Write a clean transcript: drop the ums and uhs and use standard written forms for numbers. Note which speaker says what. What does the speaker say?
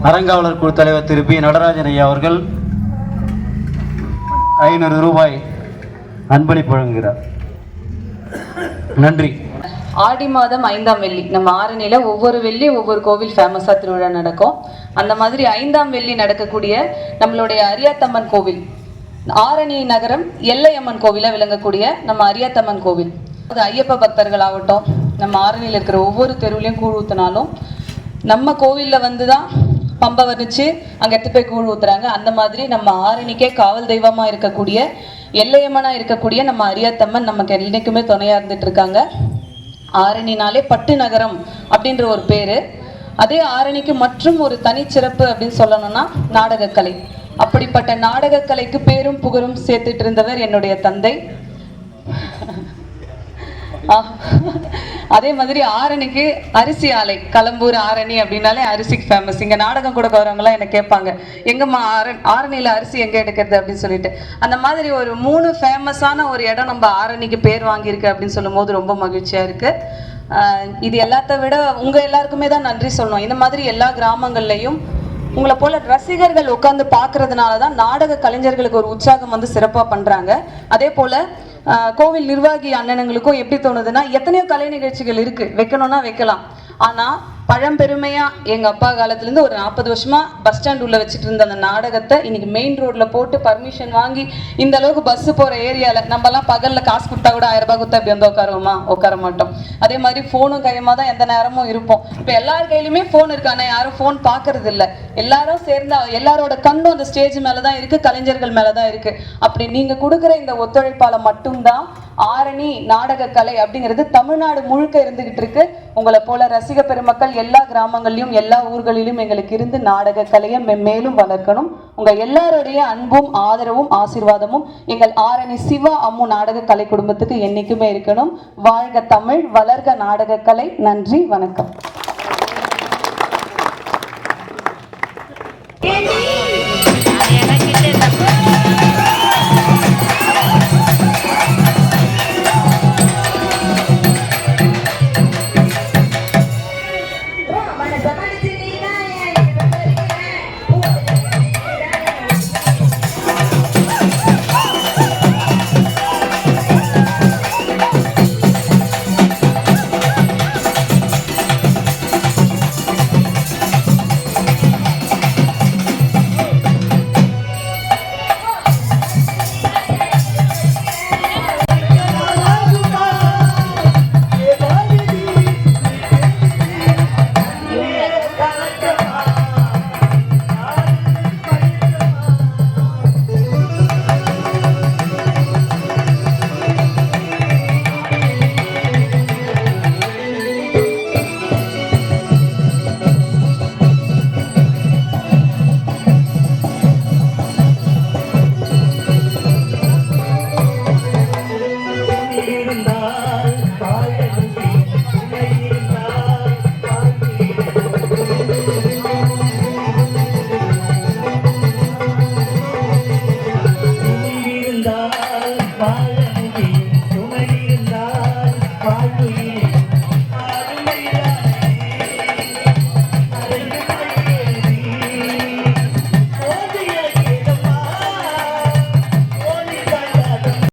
Speaker 1: அறங்காவலர் குழு தலைவர் திரு பி நடராஜன் ஐயா அவர்கள் 500 ரூபாய் அன்பளிப்பு வழங்குகிறார். நன்றி.
Speaker 2: ஆடி மாதம் 5ஆம் வெள்ளி நம்ம ஆரணியில ஒவ்வொரு வெள்ளி ஒவ்வொரு கோவில் ஃபேமஸா திருவிழா நடக்கும். அந்த மாதிரி 5ஆம் வெள்ளி நடக்கக்கூடிய நம்மளுடைய அரியாத்தம்மன் கோவில், ஆரணி நகரம் எல்லையம்மன் கோவிலா விளங்கக்கூடிய நம்ம அரியாத்தம்மன் கோவில், அது ஐயப்ப பக்தர்கள் ஆகட்டும், நம்ம ஆரணியில் இருக்கிற ஒவ்வொரு தெருவுலையும் கூழ் ஊற்றினாலும் நம்ம கோவிலில் வந்து தான் பம்பை வர்ணிச்சு அங்கே எடுத்து போய் கூழ் ஊற்றுறாங்க. அந்த மாதிரி நம்ம ஆரணிக்கே காவல் தெய்வமாக இருக்கக்கூடிய எல்லையம்மனாக இருக்கக்கூடிய நம்ம அரியாத்தம்மன் நமக்கு என்னைக்குமே துணையாக இருந்துட்டு இருக்காங்க. ஆரணினாலே பட்டு நகரம் அப்படின்ற ஒரு பேர். அதே ஆரணிக்கு மற்றும் ஒரு தனிச்சிறப்பு அப்படின்னு சொல்லணும்னா நாடகக்கலை. அப்படிப்பட்ட நாடகக்கலைக்கு பேரும் புகழும் சேர்த்துட்டு இருந்தவர் என்னுடைய தந்தை. அதே மாதிரி ஆரணிக்கு அரிசி ஆலை, களம்பூர் ஆரணி அப்படின்னாலே அரிசிக்கு ஃபேமஸ். இங்கே நாடகம் கொடுக்க வரவங்களாம் என்ன கேட்பாங்க, எங்கம்மா ஆரணியில் அரிசி எங்கே எடுக்கிறது அப்படின்னு சொல்லிட்டு. அந்த மாதிரி ஒரு 3 ஃபேமஸான ஒரு இடம் நம்ம ஆரணிக்கு பேர் வாங்கியிருக்கு அப்படின்னு சொல்லும் போது ரொம்ப மகிழ்ச்சியாக இருக்குது. இது எல்லாத்த விட உங்கள் எல்லாருக்குமே தான் நன்றி சொல்லணும். இந்த மாதிரி எல்லா கிராமங்கள்லையும் உங்களை போல ரசிகர்கள் உட்காந்து பார்க்கறதுனால தான் நாடக கலைஞர்களுக்கு ஒரு உற்சாகம் வந்து சிறப்பாக பண்ணுறாங்க. அதே போல் கோவில் நிர்வாகி அண்ணனுங்களுக்கும் எப்படி தோணுதுன்னா, எத்தனையோ கலை நிகழ்ச்சிகள் இருக்குது, வைக்கணும்னா வைக்கலாம். ஆனால் பழம்பெருமையாக எங்கள் அப்பா காலத்துலேருந்து ஒரு 40 வருஷமாக பஸ் ஸ்டாண்ட் உள்ள வச்சுட்டு இருந்த அந்த நாடகத்தை இன்னைக்கு மெயின் ரோட்டில் போட்டு பர்மிஷன் வாங்கி இந்த அளவுக்கு பஸ்ஸு போகிற ஏரியாவில் நம்மலாம் பகலில் காசு கொடுத்தா கூட 1000 ரூபாய் கொடுத்தா இப்படி வந்து உட்காருவோமா? உட்கார மாட்டோம். அதே மாதிரி ஃபோனும் கையமாக தான் எந்த நேரமும் இருப்போம். இப்போ எல்லார் கையிலுமே ஃபோன் இருக்கு, ஆனால் யாரும் ஃபோன் பார்க்கறது இல்லை. எல்லாரும் சேர்ந்து எல்லாரோட கண்ணும் அந்த ஸ்டேஜ் மேலே தான் இருக்குது, கலைஞர்கள் மேலே தான் இருக்குது. அப்படி நீங்கள் கொடுக்குற இந்த ஒத்துழைப்பால் மட்டும்தான் ஆரணி நாடக கலை அப்படிங்கிறது தமிழ்நாடு முழுக்க இருந்துகிட்டு இருக்கு. உங்களை போல ரசிக பெருமக்கள் எல்லா கிராமங்களிலும் எல்லா ஊர்களிலும் எங்களுக்கு இருந்து நாடக கலையை மேலும் வளர்க்கணும். உங்க எல்லாருடைய அன்பும் ஆதரவும் ஆசீர்வாதமும் எங்கள் ஆரணி சிவா அம்மு நாடக கலை குடும்பத்துக்கு என்னைக்குமே இருக்கணும். வாழ்க தமிழ், வளர்க நாடக கலை. நன்றி, வணக்கம்.